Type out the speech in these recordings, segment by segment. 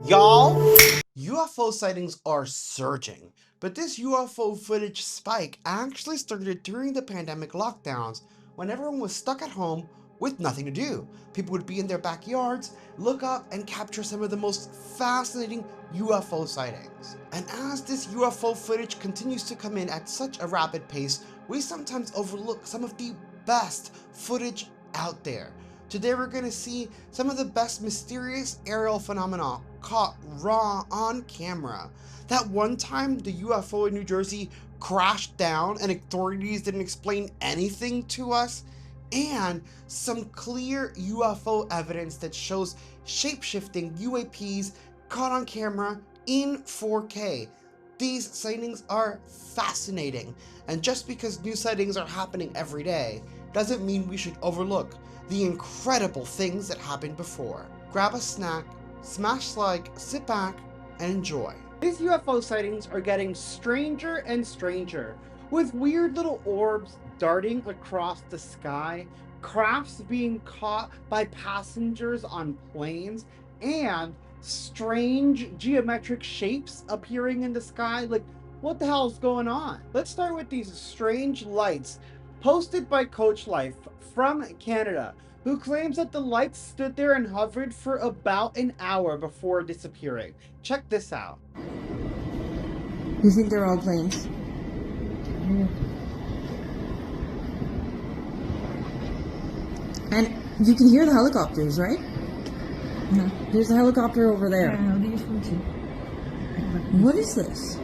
Y'all, UFO sightings are surging, but this UFO footage spike actually started during the pandemic lockdowns when everyone was stuck at home with nothing to do. People would be in their backyards, look up, and capture some of the most fascinating UFO sightings. And as this UFO footage continues to come in at such a rapid pace, we sometimes overlook some of the best footage out there. Today we're going to see some of the best mysterious aerial phenomena caught raw on camera. That one time the UFO in New Jersey crashed down and authorities didn't explain anything to us, and some clear UFO evidence that shows shape-shifting UAPs caught on camera in 4K. These sightings are fascinating, and just because new sightings are happening every day doesn't mean we should overlook the incredible things that happened before. Grab a snack, smash like, sit back, and enjoy. These UFO sightings are getting stranger and stranger, with weird little orbs darting across the sky, crafts being caught by passengers on planes, and strange geometric shapes appearing in the sky. Like, what the hell is going on? Let's start with these strange lights posted by Coach Life from Canada, who claims that the lights stood there and hovered for about an hour before disappearing. Check this out. You think they're all planes? And you can hear the helicopters, right? No. There's a helicopter over there. Yeah, these one too. What is this?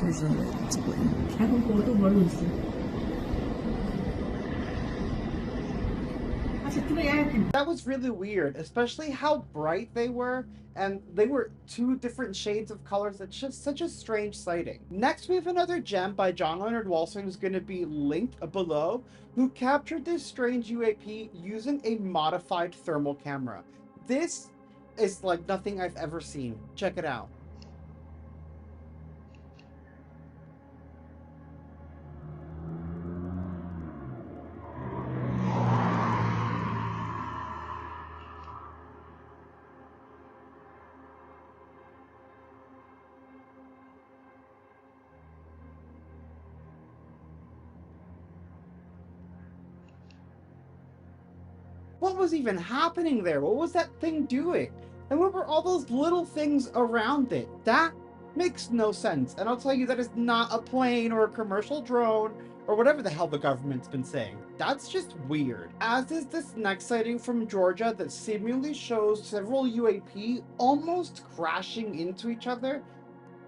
There's it's a plane. 작은 고도 멀리 있어. That was really weird, especially how bright they were, and they were two different shades of colors. That's just such a strange sighting. Next, we have another gem by John Leonard Walson, who's going to be linked below, who captured this strange UAP using a modified thermal camera. This is like nothing I've ever seen. Check it out. What was even happening there? What was that thing doing? And what were all those little things around it? That makes no sense. And I'll tell you, that is not a plane or a commercial drone or whatever the hell the government's been saying. That's just weird. As is this next sighting from Georgia that seemingly shows several UAP almost crashing into each other.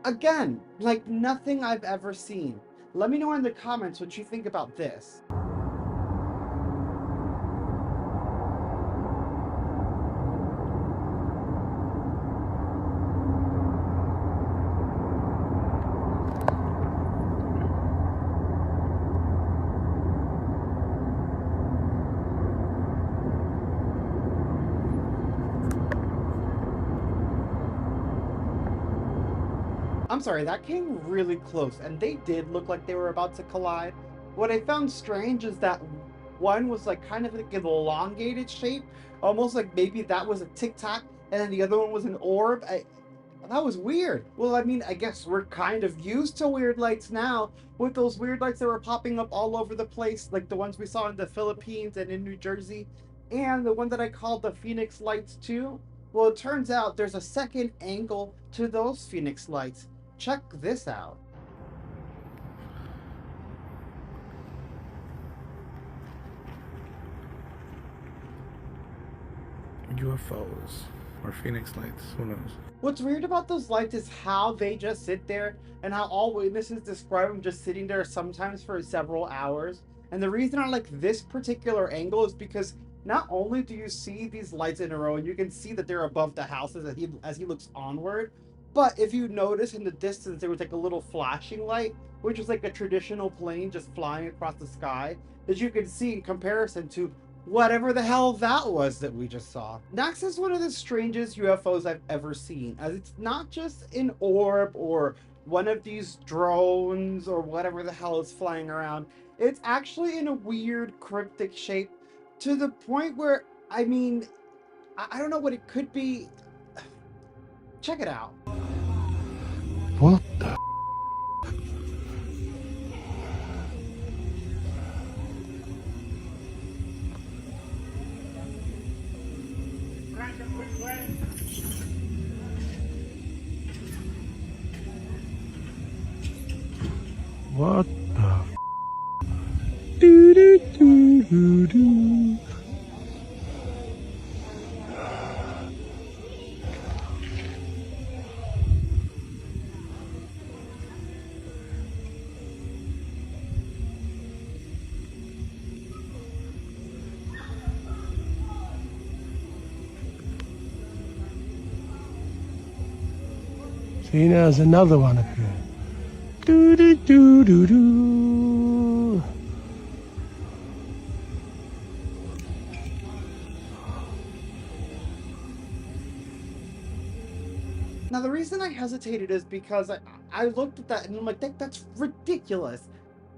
Again, like nothing I've ever seen. Let me know in the comments what you think about this. I'm sorry, that came really close, and they did look like they were about to collide. What I found strange is that one was like kind of like an elongated shape, almost like maybe that was a tic tac, and then the other one was an orb. That was weird. Well, I mean, I guess we're kind of used to weird lights now, with those weird lights that were popping up all over the place, like the ones we saw in the Philippines and in New Jersey, and the one that I called the Phoenix lights too. Well, it turns out there's a second angle to those Phoenix lights. Check this out. UFOs or Phoenix lights, who knows? What's weird about those lights is how they just sit there, and how all witnesses describe them just sitting there sometimes for several hours. And the reason I like this particular angle is because not only do you see these lights in a row and you can see that they're above the houses as he looks onward, But if you notice in the distance, there was like a little flashing light, which was like a traditional plane just flying across the sky, that you could see in comparison to whatever the hell that was that we just saw. Next is one of the strangest UFOs I've ever seen, as it's not just an orb or one of these drones or whatever the hell is flying around. It's actually in a weird cryptic shape to the point where, I mean, I don't know what it could be. Check it out. What the? What the? Do do do do do. See, now there's another one up here. Do do do do do. Now, the reason I hesitated is because I looked at that and I'm like, that's ridiculous.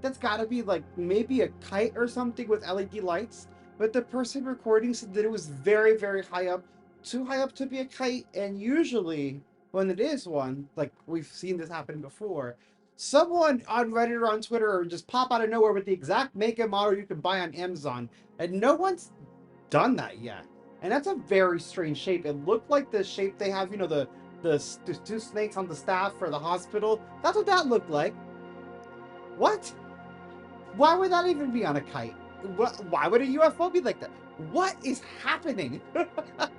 That's gotta be like maybe a kite or something with LED lights. But the person recording said that it was very, very high up, too high up to be a kite. And usually, when it is one, like we've seen this happen before, someone on Reddit or on Twitter or just pop out of nowhere with the exact make and model you can buy on Amazon. And no one's done that yet. And that's a very strange shape. It looked like the shape they have, you know, the two snakes on the staff for the hospital. That's what that looked like. What? Why would that even be on a kite? Why would a UFO be like that? What is happening?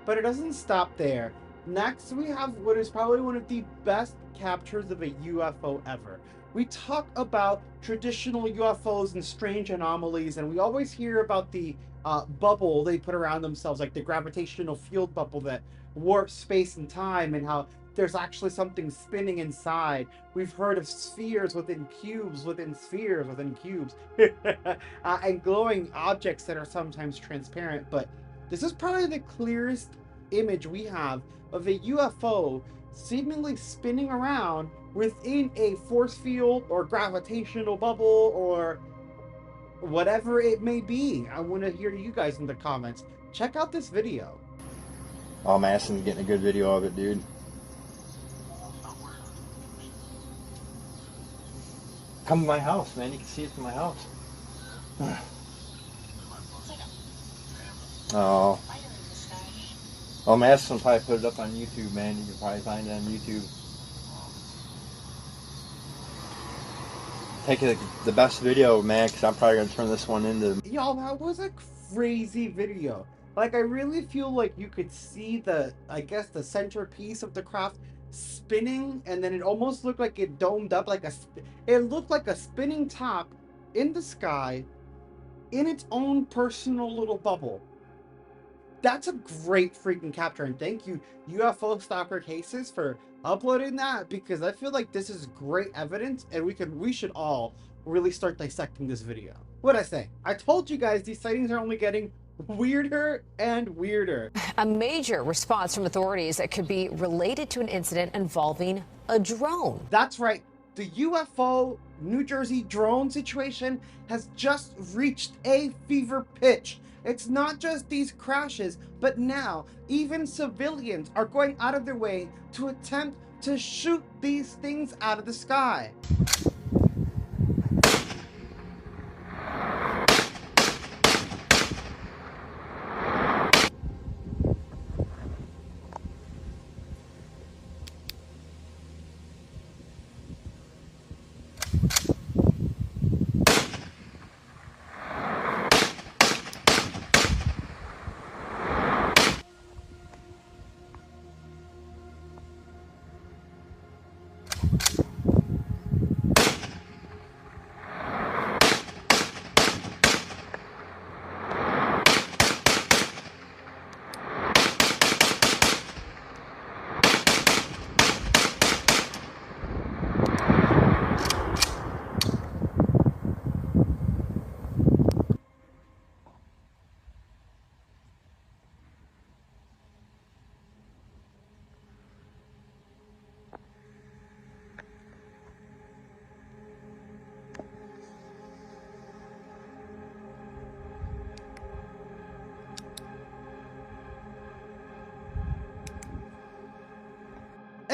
But it doesn't stop there. Next, we have what is probably one of the best captures of a UFO ever. We talk about traditional UFOs and strange anomalies, and we always hear about the bubble they put around themselves, like the gravitational field bubble that warps space and time, and how there's actually something spinning inside. We've heard of spheres within cubes, within spheres, within cubes, and glowing objects that are sometimes transparent. But this is probably the clearest image we have of a UFO seemingly spinning around within a force field or gravitational bubble or whatever it may be. I want to hear you guys in the comments. Check out this video. Oh, Madison's getting a good video of it, dude. Come to my house, man. You can see it from my house. Oh. Oh, Madison will probably put it up on YouTube, man. You can probably find it on YouTube. Take the best video, man, because I'm probably going to turn this one into... Y'all, that was a crazy video. Like, I really feel like you could see the, I guess, the centerpiece of the craft spinning, and then it almost looked like it domed up like it looked like a spinning top in the sky in its own personal little bubble. That's a great freaking capture, and thank you, UFO Stalker Cases, for uploading that, because I feel like this is great evidence, and we should all really start dissecting this video. What'd I say? I told you guys these sightings are only getting weirder and weirder. A major response from authorities that could be related to an incident involving a drone. That's right. The UFO New Jersey drone situation has just reached a fever pitch. It's not just these crashes, but now even civilians are going out of their way to attempt to shoot these things out of the sky.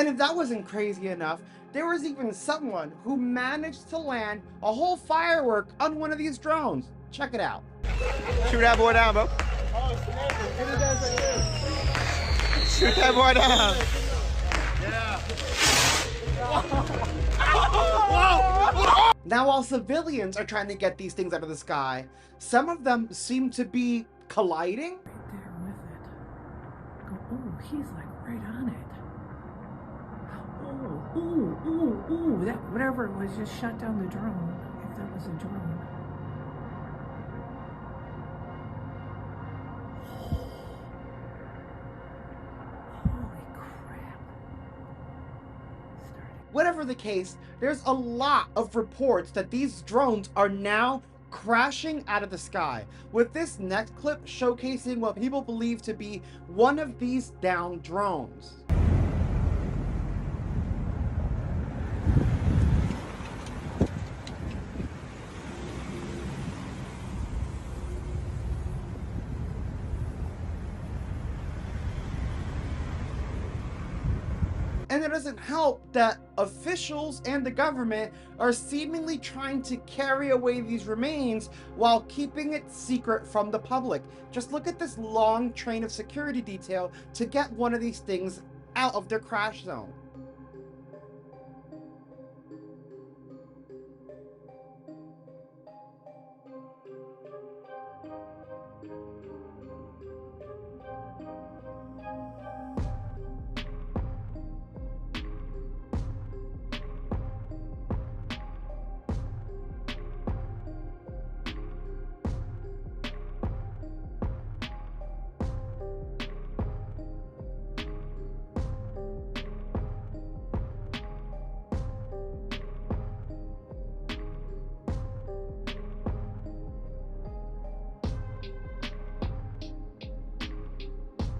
And if that wasn't crazy enough, there was even someone who managed to land a whole firework on one of these drones. Check it out. Shoot that boy down, bro. Shoot that boy down. Now, while civilians are trying to get these things out of the sky, some of them seem to be colliding. Right there with it. Go, oh, he's like right on it. Oh, ooh, ooh, ooh. That whatever it was just shut down the drone. If that was a drone. Holy crap. Whatever the case, there's a lot of reports that these drones are now crashing out of the sky, with this next clip showcasing what people believe to be one of these downed drones. And it doesn't help that officials and the government are seemingly trying to carry away these remains while keeping it secret from the public. Just look at this long train of security detail to get one of these things out of their crash zone.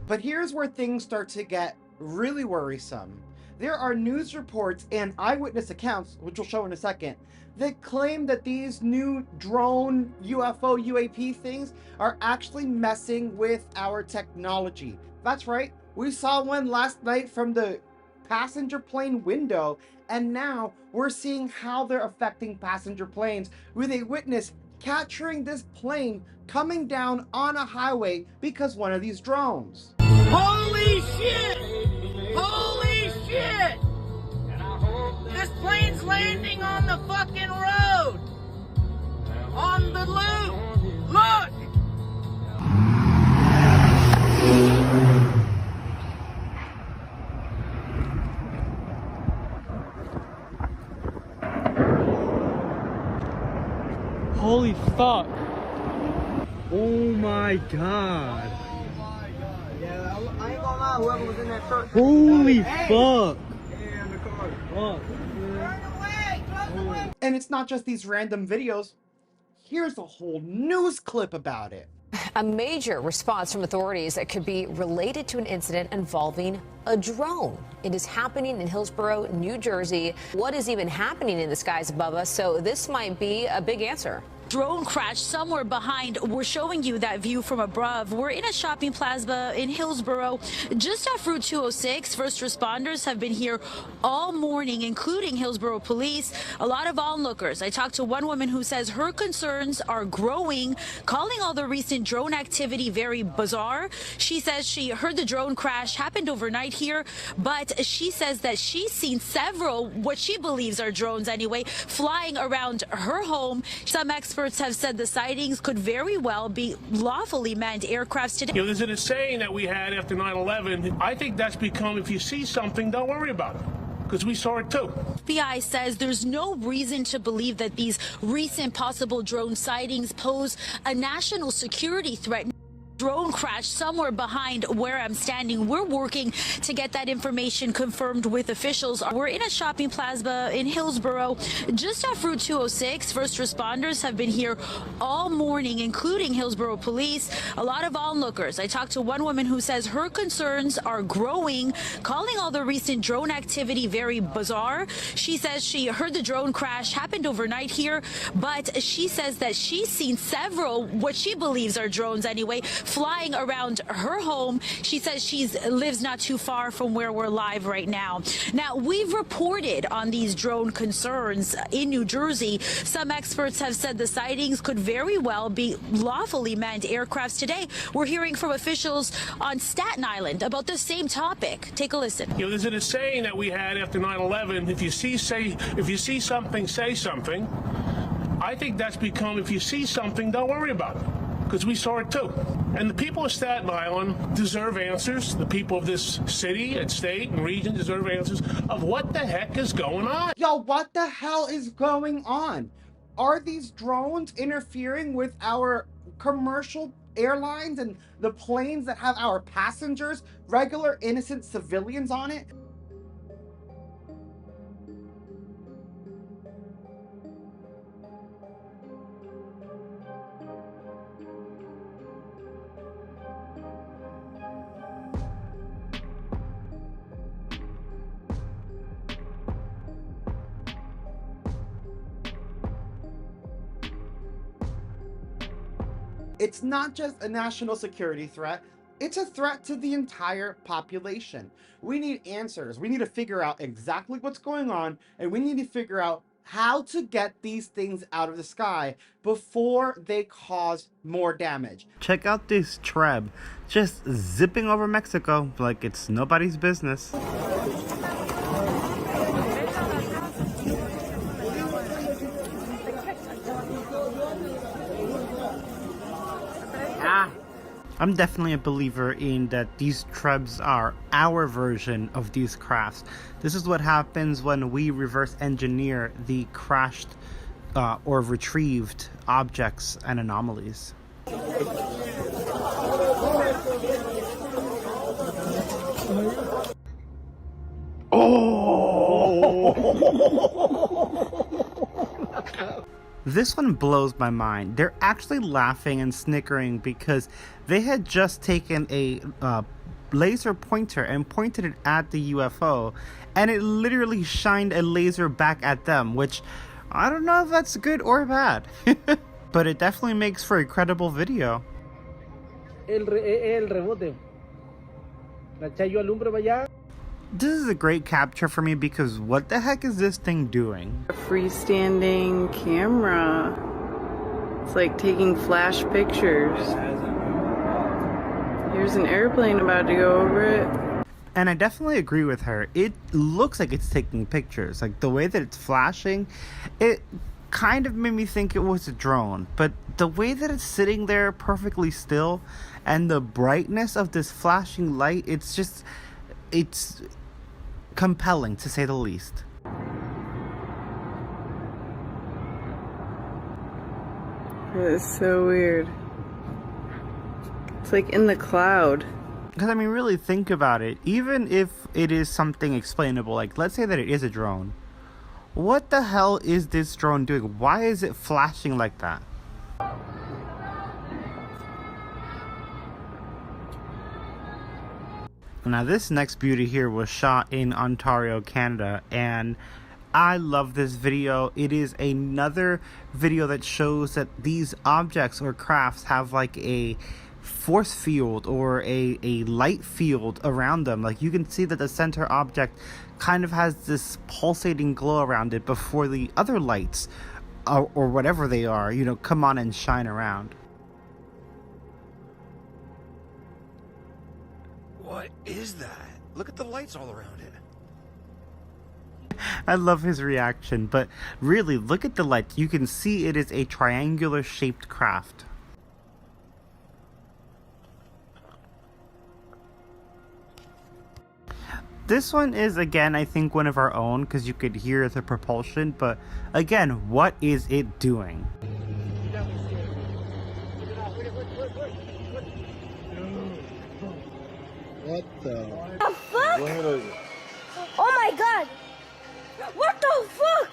But here's where things start to get really worrisome. There are news reports and eyewitness accounts, which we'll show in a second, that claim that these new drone UFO UAP things are actually messing with our technology. That's right, we saw one last night from the passenger plane window, and now we're seeing how they're affecting passenger planes, with a witness capturing this plane coming down on a highway because one of these drones. Holy shit! Holy shit! This plane's landing on the fucking road! On the loop! Look! Holy fuck. Oh my god. Yeah, I ain't gonna lie, whoever was in that truck. Holy fuck. Yeah, in the car. Fuck. And it's not just these random videos. Here's a whole news clip about it. A major response from authorities that could be related to an incident involving a drone. It is happening in Hillsborough, New Jersey. What is even happening in the skies above us? So this might be a big answer. Drone crash somewhere behind. We're showing you that view from above. We're in a shopping plaza in Hillsborough, just off Route 206. First responders have been here all morning, including Hillsborough police. A lot of onlookers. I talked to one woman who says her concerns are growing, calling all the recent drone activity very bizarre. She says she heard the drone crash happened overnight here, but she says that she's seen several, what she believes are drones anyway, flying around her home. Some experts have said the sightings could very well be lawfully manned aircrafts today. You know, there's a saying that we had after 9/11. I think that's become, if you see something, don't worry about it, because we saw it too. FBI says there's no reason to believe that these recent possible drone sightings pose a national security threat. Drone crash somewhere behind where I'm standing. We're working to get that information confirmed with officials. We're in a shopping plaza in Hillsborough, just off Route 206. First responders have been here all morning, including Hillsborough police. A lot of onlookers. I talked to one woman who says her concerns are growing, calling all the recent drone activity very bizarre. She says she heard the drone crash happened overnight here, but she says that she's seen several, what she believes are drones anyway, flying around her home. She says she lives not too far from where we're live right now. Now, we've reported on these drone concerns in New Jersey. Some experts have said the sightings could very well be lawfully manned aircrafts. Today, we're hearing from officials on Staten Island about the same topic. Take a listen. You know, there's a saying that we had after 9/11: if you see something, say something. I think that's become, if you see something, don't worry about it, because we saw it too. And the people of Staten Island deserve answers. The people of this city and state and region deserve answers of what the heck is going on. Yo, what the hell is going on? Are these drones interfering with our commercial airlines and the planes that have our passengers, regular innocent civilians on it? It's not just a national security threat, it's a threat to the entire population. We need answers. We need to figure out exactly what's going on, and we need to figure out how to get these things out of the sky before they cause more damage. Check out this treb just zipping over Mexico like it's nobody's business. I'm definitely a believer in that these trebs are our version of these crafts. This is what happens when we reverse engineer the crashed or retrieved objects and anomalies. This one blows my mind. They're actually laughing and snickering because they had just taken a laser pointer and pointed it at the UFO, and it literally shined a laser back at them, which I don't know if that's good or bad. But it definitely makes for a credible video. El rebote. La chayo alumbra para allá. This is a great capture for me because what the heck is this thing doing? A freestanding camera. It's like taking flash pictures. Here's an airplane about to go over it. And I definitely agree with her. It looks like it's taking pictures. Like the way that it's flashing, it kind of made me think it was a drone. But the way that it's sitting there perfectly still and the brightness of this flashing light, it's compelling to say the least. It's so weird. It's like in the cloud. Because I mean, really think about it. Even if it is something explainable, like let's say that it is a drone, what the hell is this drone doing? Why is it flashing like that? Now this next beauty here was shot in Ontario, Canada, and I love this video. It is another video that shows that these objects or crafts have like a force field or a light field around them. Like you can see that the center object kind of has this pulsating glow around it before the other lights or whatever they are, you know, come on and shine around. What is that? Look at the lights all around it. I love his reaction, but really, look at the lights. You can see it is a triangular shaped craft. This one is, again, I think one of our own because you could hear the propulsion, but again, what is it doing? What the fuck? Oh my god! What the fuck?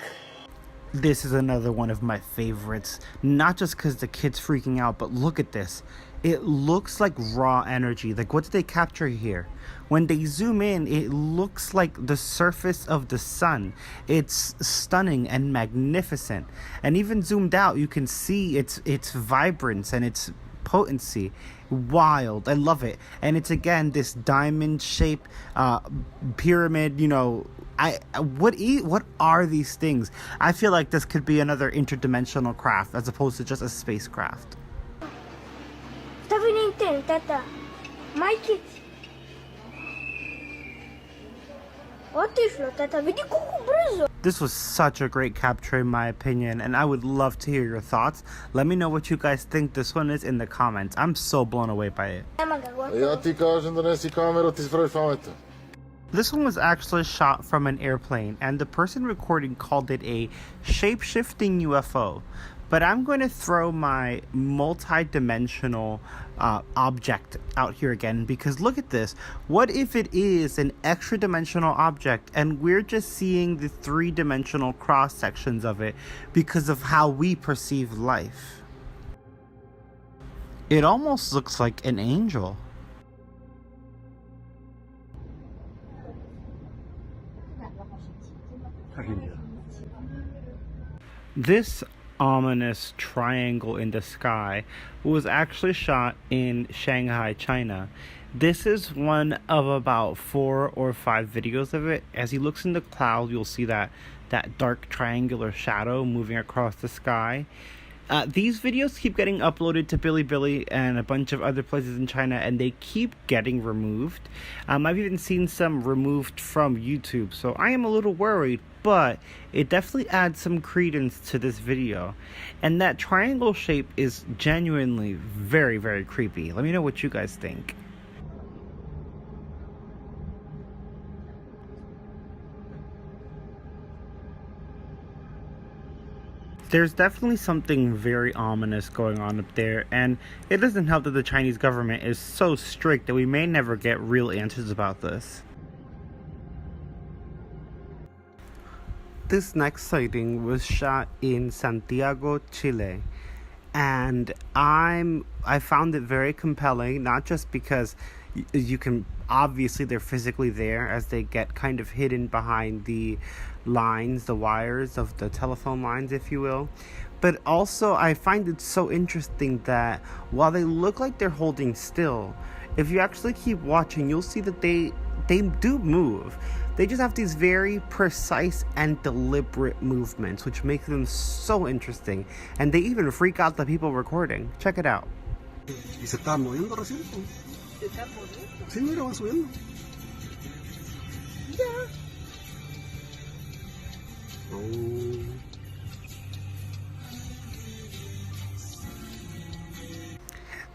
This is another one of my favorites. Not just because the kid's freaking out, but look at this. It looks like raw energy. Like, what did they capture here? When they zoom in, it looks like the surface of the sun. It's stunning and magnificent. And even zoomed out, you can see its vibrance and its potency. Wild. I love it. And it's again this diamond shaped pyramid, you know. What are these things? I feel like this could be another interdimensional craft as opposed to just a spacecraft. Tata. My kids. What is Tata? This was such a great capture in my opinion, and I would love to hear your thoughts. Let me know what you guys think this one is in the comments. I'm so blown away by it. This one was actually shot from an airplane, and the person recording called it a shape-shifting UFO. But I'm going to throw my multi-dimensional object out here again, because look at this. What if it is an extra-dimensional object and we're just seeing the three-dimensional cross-sections of it because of how we perceive life? It almost looks like an angel. This ominous triangle in the sky was actually shot in Shanghai, China. This is one of about 4 or 5 videos of it. As he looks in the cloud, you'll see that dark triangular shadow moving across the sky. These videos keep getting uploaded to Bilibili and a bunch of other places in China, and they keep getting removed. I've even seen some removed from YouTube, so I am a little worried, but it definitely adds some credence to this video. And that triangle shape is genuinely very, very creepy. Let me know what you guys think. There's definitely something very ominous going on up there, and it doesn't help that the Chinese government is so strict that we may never get real answers about this. This next sighting was shot in Santiago, Chile, and I found it very compelling, not just because you can obviously they're physically there as they get kind of hidden behind the lines, the wires of the telephone lines, if you will, but also I find it so interesting that while they look like they're holding still, if you actually keep watching, you'll see that they do move. They just have these very precise and deliberate movements, which make them so interesting, and they even freak out the people recording. Check it out. Y se está moviendo recién. ¿Se está moviendo? Sí, mira, va subiendo. Ya. Oh.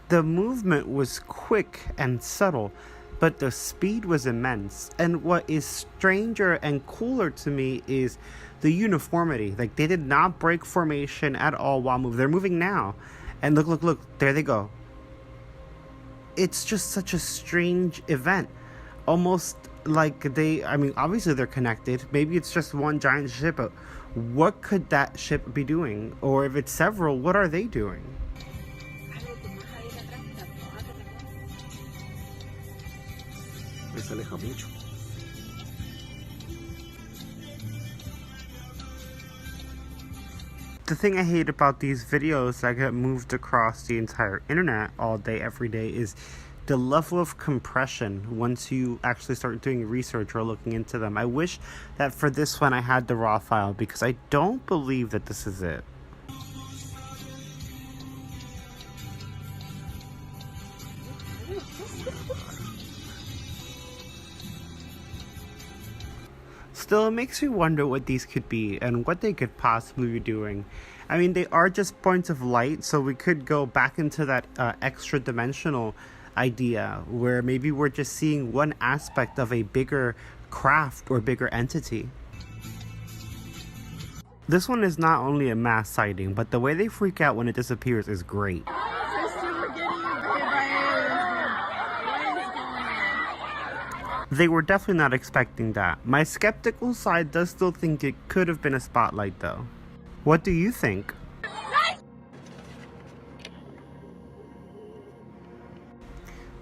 The movement was quick and subtle, but the speed was immense. And what is stranger and cooler to me is the uniformity. Like, they did not break formation at all while moving. They're moving now. And look, there they go. It's just such a strange event. Almost like obviously they're connected. Maybe it's just one giant ship, but what could that ship be doing? Or if it's several, what are they doing? Se aleja mucho. The thing I hate about these videos that get moved across the entire internet all day, every day, is the level of compression once you actually start doing research or looking into them. I wish that for this one I had the raw file, because I don't believe that this is it. Still, it makes me wonder what these could be and what they could possibly be doing. I mean, they are just points of light, so we could go back into that extra dimensional idea where maybe we're just seeing one aspect of a bigger craft or bigger entity. This one is not only a mass sighting, but the way they freak out when it disappears is great. They were definitely not expecting that. My skeptical side does still think it could have been a spotlight though. What do you think?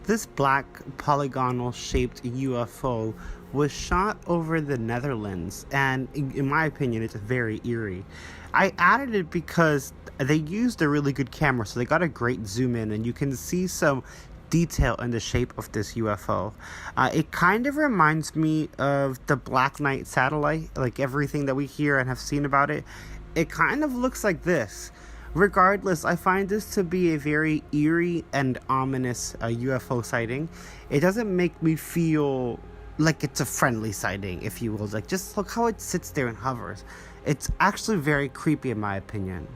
This black polygonal shaped UFO was shot over the Netherlands, and in my opinion, it's very eerie. I added it because they used a really good camera, so they got a great zoom in, and you can see some detail in the shape of this UFO. It kind of reminds me of the Black Knight satellite, like everything that we hear and have seen about it. It kind of looks like this. Regardless, I find this to be a very eerie and ominous UFO sighting. It doesn't make me feel like it's a friendly sighting, if you will. Like, just look how it sits there and hovers. It's actually very creepy in my opinion.